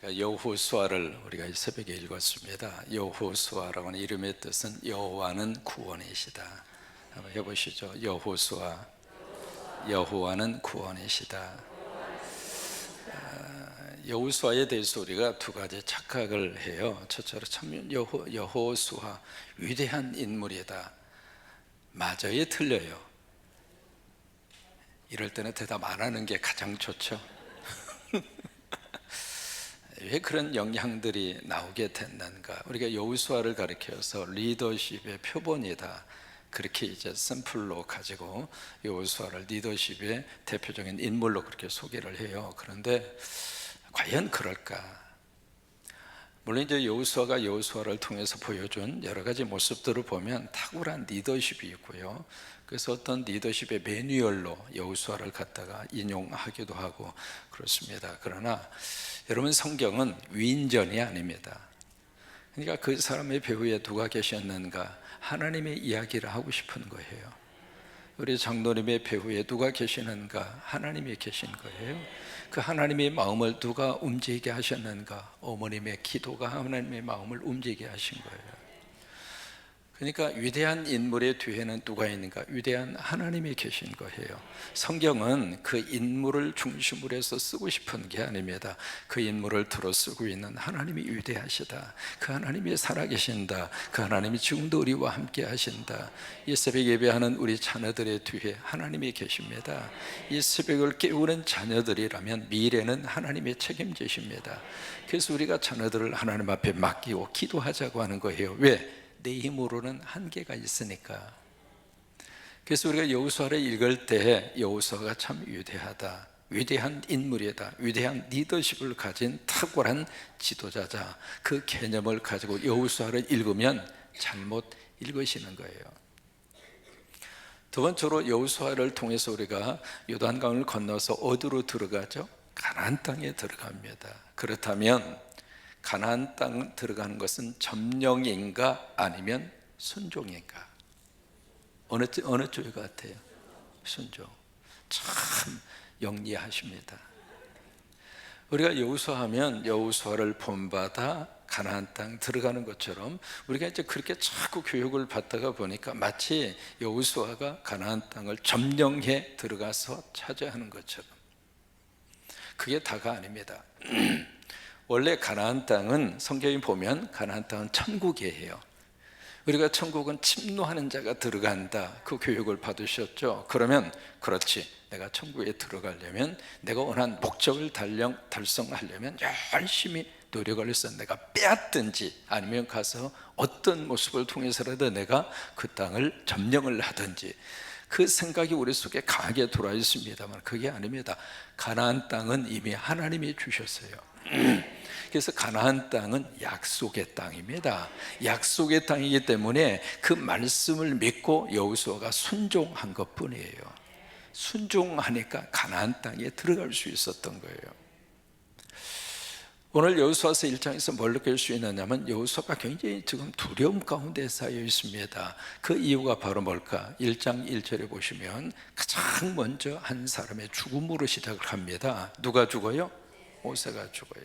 그러니까 여호수아를 우리가 이 새벽에 읽었습니다. 여호수아라고 하는 이름의 뜻은 여호와는 구원이시다. 한번 해보시죠. 여호수아, 여호와는 구원이시다. 여호수아에 대해서 우리가 두 가지 착각을 해요. 첫째로 참 여호수아 위대한 인물이다. 맞아요, 틀려요? 이럴 때는 대답 안 하는 게 가장 좋죠. 왜 그런 영향들이 나오게 됐는가? 우리가 여호수아를 가리켜서 리더십의 표본이다, 그렇게 이제 샘플로 가지고 여호수아를 리더십의 대표적인 인물로 그렇게 소개를 해요. 그런데 과연 그럴까? 물론 이제 여호수아가 여호수아를 통해서 보여준 여러 가지 모습들을 보면 탁월한 리더십이 있고요. 그래서 어떤 리더십의 매뉴얼로 여호수아를 갖다가 인용하기도 하고 그렇습니다. 그러나 여러분, 성경은 위인전이 아닙니다. 그러니까 그 사람의 배후에 누가 계셨는가? 하나님의 이야기를 하고 싶은 거예요. 우리 장로님의 배후에 누가 계시는가? 하나님이 계신 거예요. 그 하나님의 마음을 누가 움직이게 하셨는가? 어머님의 기도가 하나님의 마음을 움직이게 하신 거예요. 그러니까 위대한 인물의 뒤에는 누가 있는가? 위대한 하나님이 계신 거예요. 성경은 그 인물을 중심으로 해서 쓰고 싶은 게 아닙니다. 그 인물을 들어 쓰고 있는 하나님이 위대하시다. 그 하나님이 살아계신다. 그 하나님이 지금도 우리와 함께 하신다. 이 새벽 예배하는 우리 자녀들의 뒤에 하나님이 계십니다. 이 새벽을 깨우는 자녀들이라면 미래는 하나님의 책임지십니다. 그래서 우리가 자녀들을 하나님 앞에 맡기고 기도하자고 하는 거예요. 왜? 내 힘으로는 한계가 있으니까. 그래서 우리가 여호수아를 읽을 때 여호수아가 참 위대하다, 위대한 인물이다, 위대한 리더십을 가진 탁월한 지도자자, 그 개념을 가지고 여호수아를 읽으면 잘못 읽으시는 거예요. 두 번째로 여호수아를 통해서 우리가 요단강을 건너서 어디로 들어가죠? 가나안 땅에 들어갑니다. 그렇다면 가나안 땅 들어가는 것은 점령인가 아니면 순종인가? 어느 쪽일 것 같아요? 순종. 참 영리하십니다. 우리가 여호수아하면 여호수아를 본받아 가나안 땅 들어가는 것처럼 우리가 이제 그렇게 자꾸 교육을 받다가 보니까 마치 여호수아가 가나안 땅을 점령해 들어가서 차지하는 것처럼. 그게 다가 아닙니다. 원래 가나안 땅은 성경에 보면 가나안 땅은 천국이에요. 우리가 천국은 침노하는 자가 들어간다, 그 교육을 받으셨죠. 그러면 그렇지, 내가 천국에 들어가려면, 내가 원한 목적을 달성하려면 열심히 노력을 해서 내가 빼앗든지 아니면 가서 어떤 모습을 통해서라도 내가 그 땅을 점령을 하든지, 그 생각이 우리 속에 강하게 들어와 있습니다만 그게 아닙니다. 가나안 땅은 이미 하나님이 주셨어요. 그래서 가나안 땅은 약속의 땅입니다. 약속의 땅이기 때문에 그 말씀을 믿고 여호수아가 순종한 것뿐이에요. 순종하니까 가나안 땅에 들어갈 수 있었던 거예요. 오늘 여호수아서 1장에서 뭘 느낄 수 있느냐면 여호수아가 굉장히 지금 두려움 가운데 쌓여 있습니다. 그 이유가 바로 뭘까? 1장 1절에 보시면 가장 먼저 한 사람의 죽음으로 시작을 합니다. 누가 죽어요? 모세가 죽어요.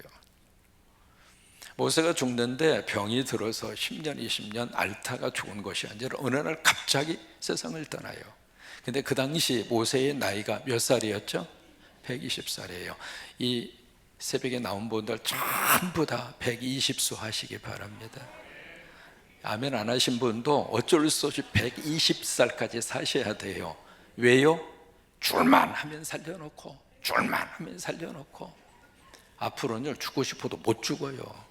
모세가 죽는데 병이 들어서 10년, 20년 앓다가 죽은 것이 아니라 어느 날 갑자기 세상을 떠나요. 근데 그 당시 모세의 나이가 몇 살이었죠? 120살이에요. 이 새벽에 나온 분들 전부 다 120수 하시기 바랍니다. 아멘 안 하신 분도 어쩔 수 없이 120살까지 사셔야 돼요. 왜요? 줄만 하면 살려놓고, 줄만 하면 살려놓고, 앞으로는 죽고 싶어도 못 죽어요.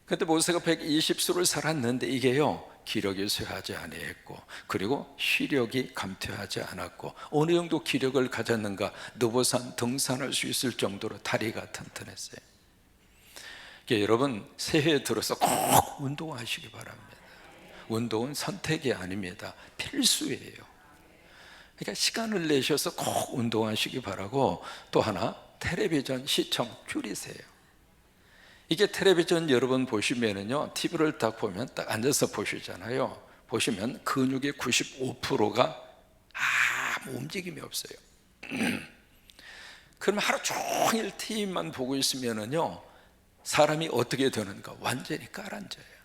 그때 모세가 120수를 살았는데 이게요, 기력이 쇠하지 아니했고, 그리고 시력이 감퇴하지 않았고, 어느 정도 기력을 가졌는가? 느보산 등산할 수 있을 정도로 다리가 튼튼했어요. 그러니까 여러분, 새해에 들어서 꼭 운동하시기 바랍니다. 운동은 선택이 아닙니다. 필수예요. 그러니까 시간을 내셔서 꼭 운동하시기 바라고, 또 하나, 텔레비전 시청 줄이세요. 이게 텔레비전 여러분 보시면은요, TV를 딱 보면 딱 앉아서 보시잖아요. 보시면 근육의 95%가 아무 움직임이 없어요. 그러면 하루 종일 TV만 보고 있으면은요, 사람이 어떻게 되는가? 완전히 깔아앉아요.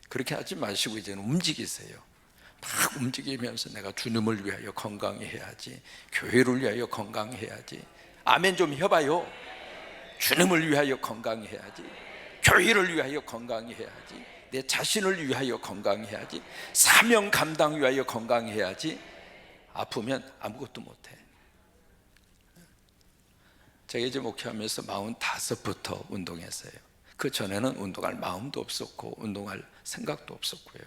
그렇게 하지 마시고 이제는 움직이세요. 막 움직이면서 내가 주님을 위하여 건강해야지, 교회를 위하여 건강해야지. 아멘 좀 해봐요. 주님을 위하여 건강해야지, 교회를 위하여 건강해야지, 내 자신을 위하여 건강해야지, 사명 감당 위하여 건강해야지. 아프면 아무것도 못해. 제가 이제 목회하면서 45부터 운동했어요. 그 전에는 운동할 마음도 없었고 운동할 생각도 없었고요.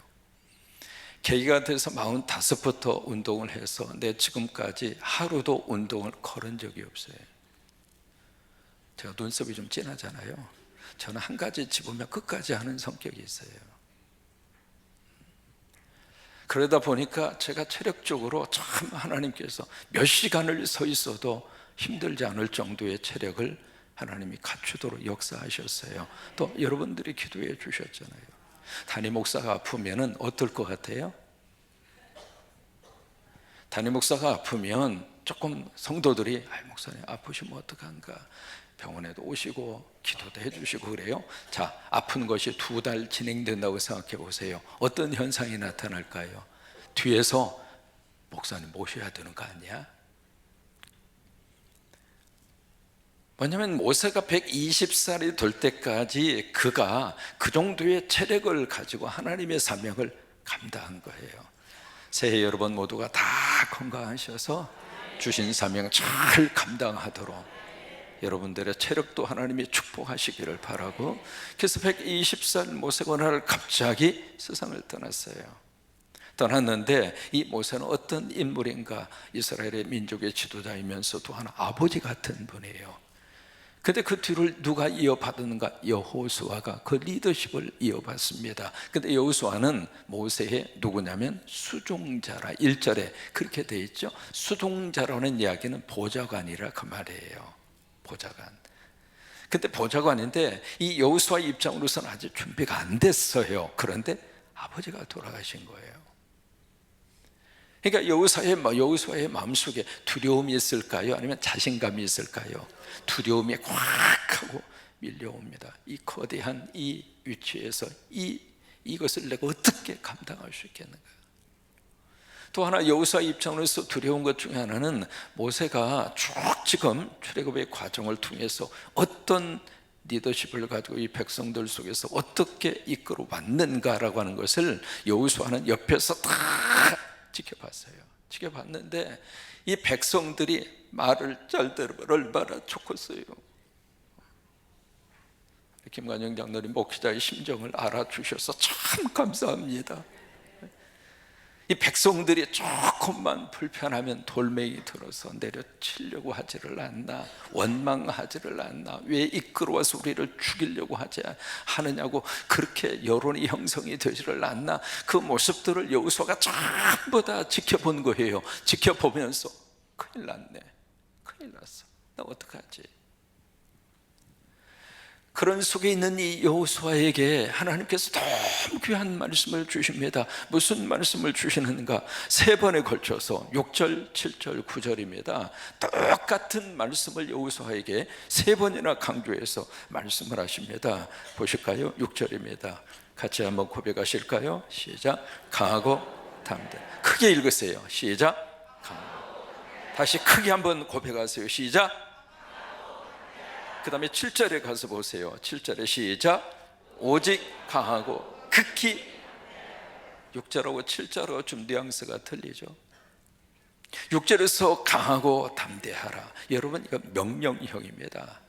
계기가 돼서 45부터 운동을 해서 내 지금까지 하루도 운동을 걸은 적이 없어요. 제가 눈썹이 좀 진하잖아요. 저는 한 가지 집으면 끝까지 하는 성격이 있어요. 그러다 보니까 제가 체력적으로 참 하나님께서 몇 시간을 서 있어도 힘들지 않을 정도의 체력을 하나님이 갖추도록 역사하셨어요. 또 여러분들이 기도해 주셨잖아요. 담임 목사가 아프면 어떨 것 같아요? 담임 목사가 아프면 조금 성도들이 목사님 아프시면 어떡한가, 병원에도 오시고 기도도 해주시고 그래요. 자, 아픈 것이 2달 진행된다고 생각해 보세요. 어떤 현상이 나타날까요? 뒤에서 목사님 모셔야 되는 거 아니야? 왜냐하면 모세가 120살이 될 때까지 그가 그 정도의 체력을 가지고 하나님의 사명을 감당한 거예요. 새해 여러분 모두가 다 건강하셔서 주신 사명 잘 감당하도록 여러분들의 체력도 하나님이 축복하시기를 바라고, 그래서 120살 모세가 어느 날 갑자기 세상을 떠났어요. 떠났는데 이 모세는 어떤 인물인가? 이스라엘의 민족의 지도자이면서 또 하나 아버지 같은 분이에요. 근데 그 뒤를 누가 이어받았는가? 여호수아가 그 리더십을 이어받습니다. 근데 여호수아는 모세의 누구냐면 수종자라, 1절에 그렇게 돼 있죠. 수종자라는 이야기는 보좌관이라 그 말이에요. 보좌관. 근데 보좌관인데 이 여호수아 입장으로서는 아직 준비가 안 됐어요. 그런데 아버지가 돌아가신 거예요. 그러니까 여호수아의 마음속에 두려움이 있을까요? 아니면 자신감이 있을까요? 두려움이 꽉 하고 밀려옵니다. 이 거대한 이 위치에서 이것을 내가 어떻게 감당할 수 있겠는가? 또 하나 여호수아 입장으로서 두려운 것 중에 하나는 모세가 쭉 지금 출애굽의 과정을 통해서 어떤 리더십을 가지고 이 백성들 속에서 어떻게 이끌어 왔는가라고 하는 것을 여호수아는 옆에서 다 지켜봤어요. 지켜봤는데 이 백성들이 말을 잘 들으면 얼마나 좋겠어요. 김관영 장로님 목회자의 심정을 알아주셔서 참 감사합니다. 이 백성들이 조금만 불편하면 돌멩이 들어서 내려치려고 하지를 않나, 원망하지를 않나, 왜 이끌어와서 우리를 죽이려고 하느냐고 그렇게 여론이 형성이 되지를 않나. 그 모습들을 여호수아가 전부 다 지켜본 거예요. 지켜보면서 큰일 났네, 큰일 났어, 나 어떡하지? 그런 속에 있는 이 여호수아에게 하나님께서 너무 귀한 말씀을 주십니다. 무슨 말씀을 주시는가? 3번에 걸쳐서 6절, 7절, 9절입니다. 똑같은 말씀을 여호수아에게 3번이나 강조해서 말씀을 하십니다. 보실까요? 6절입니다. 같이 한번 고백하실까요? 시작. 강하고 담대. 크게 읽으세요. 시작. 강하고. 다시 크게 한번 고백하세요. 시작. 그 다음에 7절에 가서 보세요. 7절에 시작. 오직 강하고 극히. 6절하고 7절하고 좀 뉘앙스가 틀리죠. 6절에서 강하고 담대하라. 여러분, 이거 명령형입니다.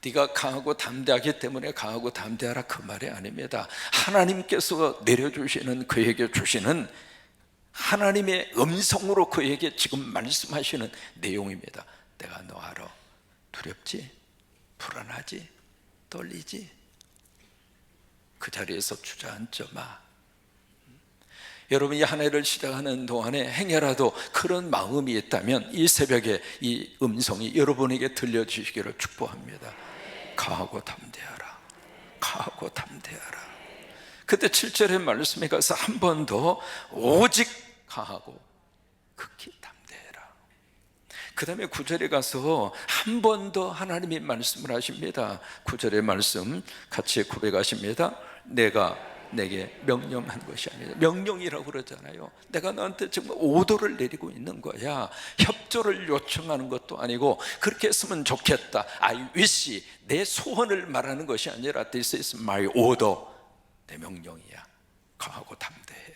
네가 강하고 담대하기 때문에 강하고 담대하라, 그 말이 아닙니다. 하나님께서 내려주시는, 그에게 주시는 하나님의 음성으로 그에게 지금 말씀하시는 내용입니다. 내가 너 알아. 두렵지? 불안하지? 떨리지? 그 자리에서 주저앉지 마. 여러분이 한 해를 시작하는 동안에 행여라도 그런 마음이 있다면 이 새벽에 이 음성이 여러분에게 들려주시기를 축복합니다. 강하고 담대하라. 강하고 담대하라. 그때 7절의 말씀에 가서 한 번 더 오직 강하고 극히 담대하라. 그 다음에 9절에 가서 한 번 더 하나님이 말씀을 하십니다. 9절의 말씀 같이 고백하십니다. 내가 내게 명령한 것이 아니다. 명령이라고 그러잖아요. 내가 너한테 정말 오도를 내리고 있는 거야. 협조를 요청하는 것도 아니고 그렇게 했으면 좋겠다, I wish, 내 소원을 말하는 것이 아니라 This is my order, 내 명령이야. 강하고 담대해.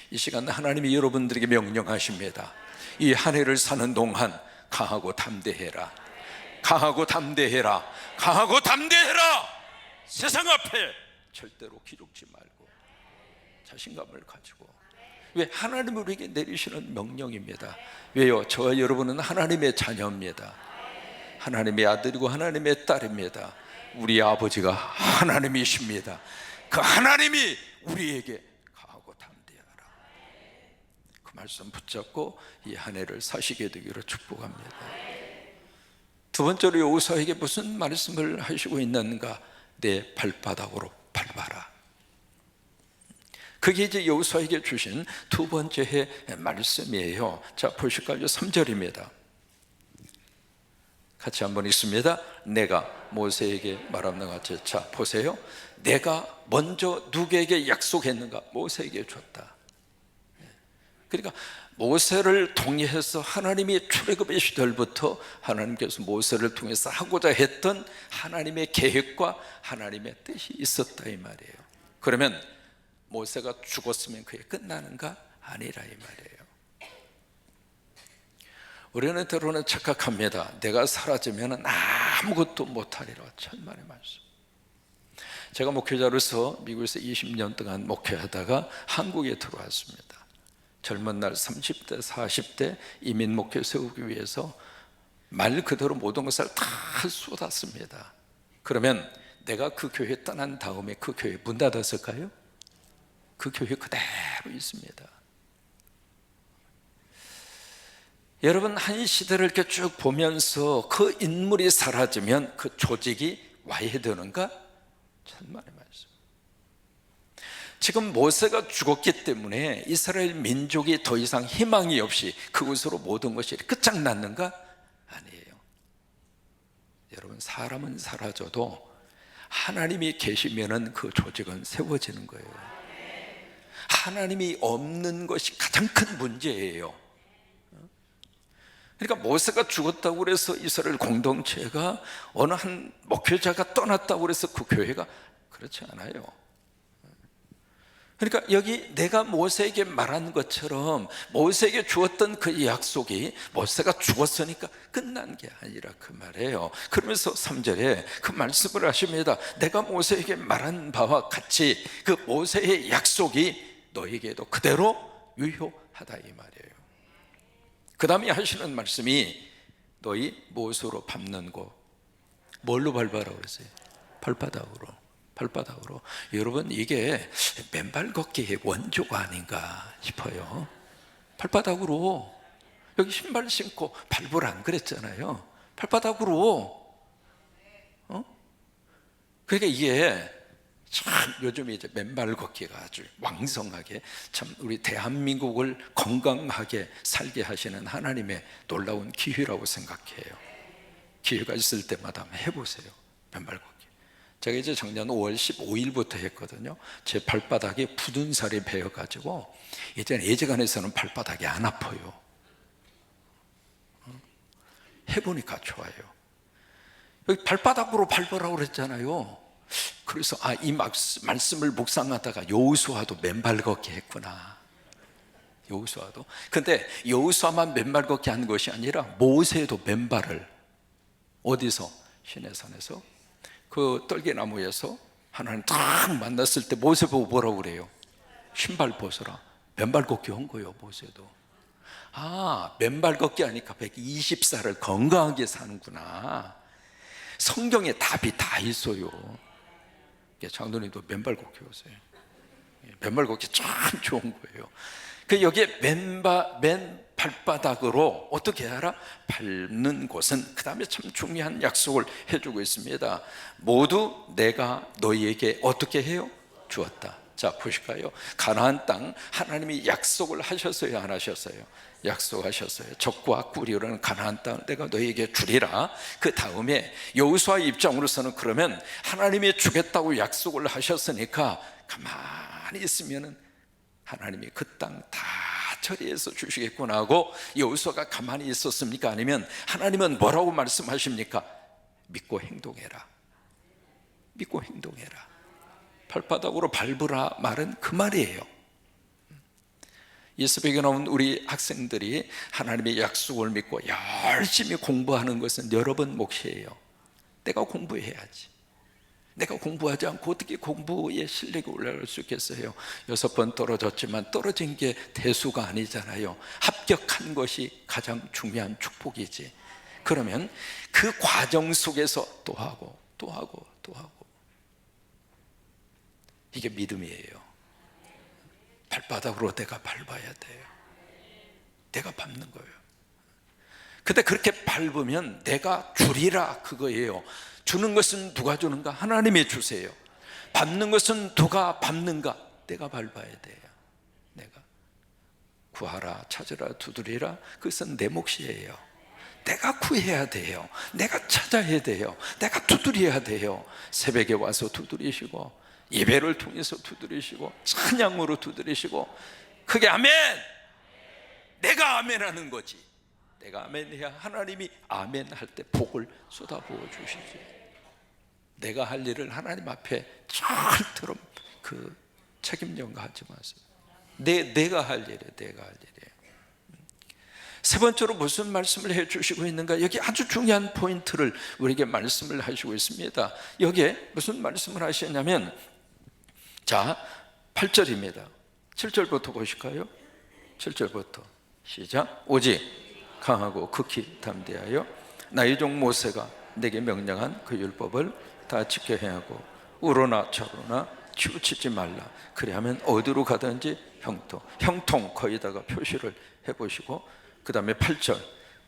이 시간 하나님이 여러분들에게 명령하십니다. 이 한 해를 사는 동안 강하고 담대해라. 강하고 담대해라. 강하고 담대해라. 세상 앞에 절대로 기죽지 말고 자신감을 가지고. 왜? 하나님이 우리에게 내리시는 명령입니다. 왜요? 저와 여러분은 하나님의 자녀입니다. 하나님의 아들이고 하나님의 딸입니다. 우리 아버지가 하나님이십니다. 그 하나님이 우리에게 강하고 담대하라. 그 말씀 붙잡고 이 한 해를 사시게 되기를 축복합니다. 두 번째로 여호수아에게 무슨 말씀을 하시고 있는가? 내 발바닥으로 밟아라. 그게 이제 여호수아에게 주신 두 번째 말씀이에요. 자, 보실까요? 3절입니다. 같이 한번 읽습니다. 내가 모세에게 말한 것 같이. 자, 보세요. 내가 먼저 누구에게 약속했는가? 모세에게 줬다. 그러니까 모세를 통해서 하나님이 출애굽의 시절부터 하나님께서 모세를 통해서 하고자 했던 하나님의 계획과 하나님의 뜻이 있었다 이 말이에요. 그러면 모세가 죽었으면 그게 끝나는가? 아니라 이 말이에요. 우리는 때로는 착각합니다. 내가 사라지면 아무것도 못하리라. 천만의 말씀. 제가 목회자로서 미국에서 20년 동안 목회하다가 한국에 들어왔습니다. 젊은 날 30대 40대 이민 목회 세우기 위해서 말 그대로 모든 것을 다 쏟았습니다. 그러면 내가 그 교회 떠난 다음에 그 교회 문 닫았을까요? 그 교회 그대로 있습니다. 여러분, 한 시대를 이렇게 쭉 보면서 그 인물이 사라지면 그 조직이 와야 되는가? 천만의 말씀. 지금 모세가 죽었기 때문에 이스라엘 민족이 더 이상 희망이 없이 그곳으로 모든 것이 끝장났는가? 아니에요. 여러분, 사람은 사라져도 하나님이 계시면은 그 조직은 세워지는 거예요. 하나님이 없는 것이 가장 큰 문제예요. 그러니까 모세가 죽었다고 그래서 이스라엘 공동체가 어느 한 목회자가 떠났다고 그래서 그 교회가 그렇지 않아요. 그러니까 여기 내가 모세에게 말한 것처럼 모세에게 주었던 그 약속이 모세가 죽었으니까 끝난 게 아니라 그 말이에요. 그러면서 3절에 그 말씀을 하십니다. 내가 모세에게 말한 바와 같이 그 모세의 약속이 너에게도 그대로 유효하다 이 말이에요. 그 다음에 하시는 말씀이 너희 못으로 밟는 곳. 뭘로 밟아라 그랬어요? 발바닥으로. 발바닥으로. 여러분, 이게 맨발 걷기의 원조가 아닌가 싶어요. 발바닥으로. 여기 신발 신고 밟으라 안 그랬잖아요. 발바닥으로. 그러니까 이게 참 요즘에 이제 맨발 걷기가 아주 왕성하게 참 우리 대한민국을 건강하게 살게 하시는 하나님의 놀라운 기회라고 생각해요. 기회가 있을 때마다 한번 해보세요. 맨발 걷기. 제가 이제 작년 5월 15일부터 했거든요. 제 발바닥에 굳은 살이 배어가지고 이제는 예지간에서는 발바닥이 안 아파요. 해보니까 좋아요. 여기 발바닥으로 밟으라고 그랬잖아요. 그래서 이 말씀을 묵상하다가 여호수아도 맨발 걷기 했구나. 여호수아도. 근데 여호수아만 맨발 걷기 한 것이 아니라 모세도 맨발을 어디서? 시내산에서 그 떨기나무에서 하나님 딱 만났을 때 모세 보고 뭐라고 그래요? 신발 벗어라. 맨발 걷기 한 거예요. 모세도. 맨발 걷기 하니까 120살을 건강하게 사는구나. 성경에 답이 다 있어요. 장로님도 맨발 걷기 오세요. 맨발 걷기 참 좋은 거예요. 그 여기에 맨 발바닥으로 어떻게 하라? 밟는 곳은 그 다음에 참 중요한 약속을 해주고 있습니다. 모두 내가 너희에게 어떻게 해요? 주었다. 자, 보실까요? 가나안 땅 하나님이 약속을 하셨어요, 안 하셨어요? 약속하셨어요. 적과 꿀이라는 가나안 땅을 내가 너에게 주리라. 그 다음에 여호수아 입장으로서는 그러면 하나님이 주겠다고 약속을 하셨으니까 가만히 있으면은 하나님이 그 땅 다 처리해서 주시겠구나 하고 여호수아가 가만히 있었습니까? 아니면 하나님은 뭐라고 말씀하십니까? 믿고 행동해라. 믿고 행동해라. 발바닥으로 밟으라 말은 그 말이에요. 이 새벽에 나온 우리 학생들이 하나님의 약속을 믿고 열심히 공부하는 것은 여러분 몫이에요. 내가 공부해야지. 내가 공부하지 않고 어떻게 공부의 실력이 올라갈 수 있겠어요? 6번 떨어졌지만 떨어진 게 대수가 아니잖아요. 합격한 것이 가장 중요한 축복이지. 그러면 그 과정 속에서 또 하고 또 하고 또 하고, 이게 믿음이에요. 발바닥으로 내가 밟아야 돼요. 내가 밟는 거예요. 근데 그렇게 밟으면 내가 주리라 그거예요. 주는 것은 누가 주는가? 하나님이 주세요. 밟는 것은 누가 밟는가? 내가 밟아야 돼요. 내가 구하라, 찾으라, 두드리라, 그것은 내 몫이에요. 내가 구해야 돼요. 내가 찾아야 돼요. 내가 두드려야 돼요. 새벽에 와서 두드리시고, 예배를 통해서 두드리시고, 찬양으로 두드리시고, 그게 아멘! 내가 아멘하는 거지. 내가 아멘해야 하나님이 아멘할 때 복을 쏟아부어 주시지. 내가 할 일을 하나님 앞에 절대로 그 책임 전가하지 마세요. 내가 할 일이에요. 내가 할 일이에요. 세 번째로 무슨 말씀을 해주시고 있는가? 여기 아주 중요한 포인트를 우리에게 말씀을 하시고 있습니다. 여기에 무슨 말씀을 하시냐면, 자, 8절입니다 7절부터 보실까요? 7절부터 시작. 오직 강하고 극히 담대하여 나의 종 모세가 내게 명령한 그 율법을 다 지켜 행하고 우로나 좌로나 치우치지 말라. 그리하면 어디로 가든지 형통 거기다가 표시를 해보시고, 그 다음에 8절,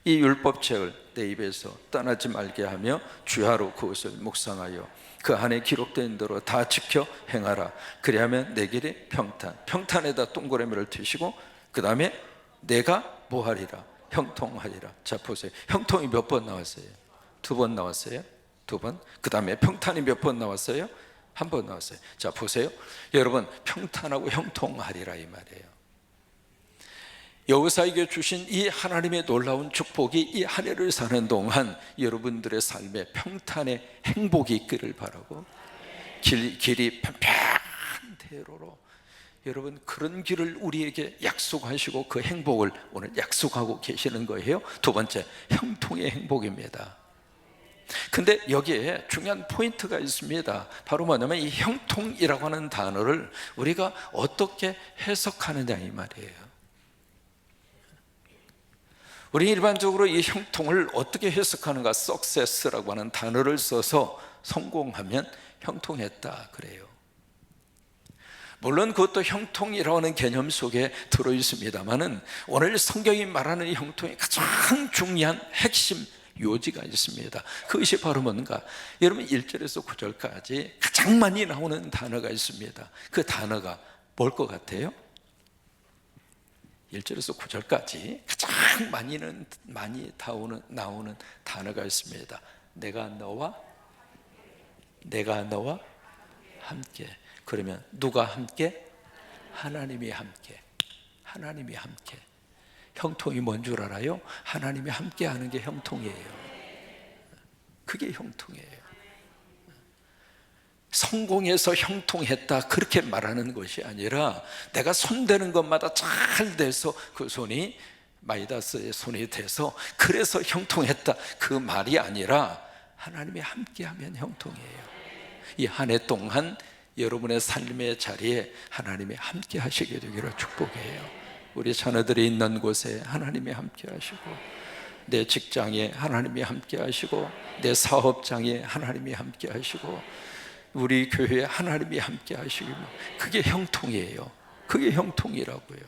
이 율법책을 내 입에서 떠나지 말게 하며 주야로 그것을 묵상하여 그 안에 기록된 대로 다 지켜 행하라. 그리하면 내 길이 평탄에다 동그라미를 트시고, 그 다음에 내가 뭐하리라? 형통하리라. 자, 보세요. 형통이 몇 번 나왔어요? 2번 나왔어요. 2번. 그 다음에 평탄이 몇 번 나왔어요? 1번 나왔어요. 자, 보세요. 여러분, 평탄하고 형통하리라 이 말이에요. 여호사에게 주신 이 하나님의 놀라운 축복이 이 한 해를 사는 동안 여러분들의 삶에 평탄의 행복이 있기를 바라고, 길이 평평한 대로로 여러분 그런 길을 우리에게 약속하시고 그 행복을 오늘 약속하고 계시는 거예요. 두 번째, 형통의 행복입니다. 근데 여기에 중요한 포인트가 있습니다. 바로 뭐냐면 이 형통이라고 하는 단어를 우리가 어떻게 해석하느냐 이 말이에요. 우리 일반적으로 이 형통을 어떻게 해석하는가? success라고 하는 단어를 써서 성공하면 형통했다 그래요. 물론 그것도 형통이라고 하는 개념 속에 들어있습니다만은 오늘 성경이 말하는 이 형통의 가장 중요한 핵심 요지가 있습니다. 그것이 바로 뭔가? 여러분 1절에서 9절까지 가장 많이 나오는 단어가 있습니다. 그 단어가 뭘 것 같아요? 1절에서 9절까지 가장 많이 나오는 단어가 있습니다. 내가 너와 함께. 그러면 누가 함께? 하나님이 함께. 하나님이 함께. 형통이 뭔 줄 알아요? 하나님이 함께 하는 게 형통이에요. 그게 형통이에요. 성공해서 형통했다 그렇게 말하는 것이 아니라 내가 손대는 것마다 잘 돼서 그 손이 마이다스의 손이 돼서 그래서 형통했다 그 말이 아니라 하나님이 함께하면 형통이에요. 이 한 해 동안 여러분의 삶의 자리에 하나님이 함께 하시게 되기를 축복해요. 우리 자녀들이 있는 곳에 하나님이 함께 하시고, 내 직장에 하나님이 함께 하시고, 내 사업장에 하나님이 함께 하시고, 우리 교회에 하나님이 함께 하시고, 그게 형통이에요. 그게 형통이라고요.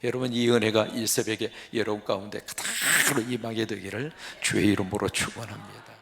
여러분 이 은혜가 이 새벽에 여러분 가운데 그대로 임하게 되기를 주의 이름으로 축원합니다.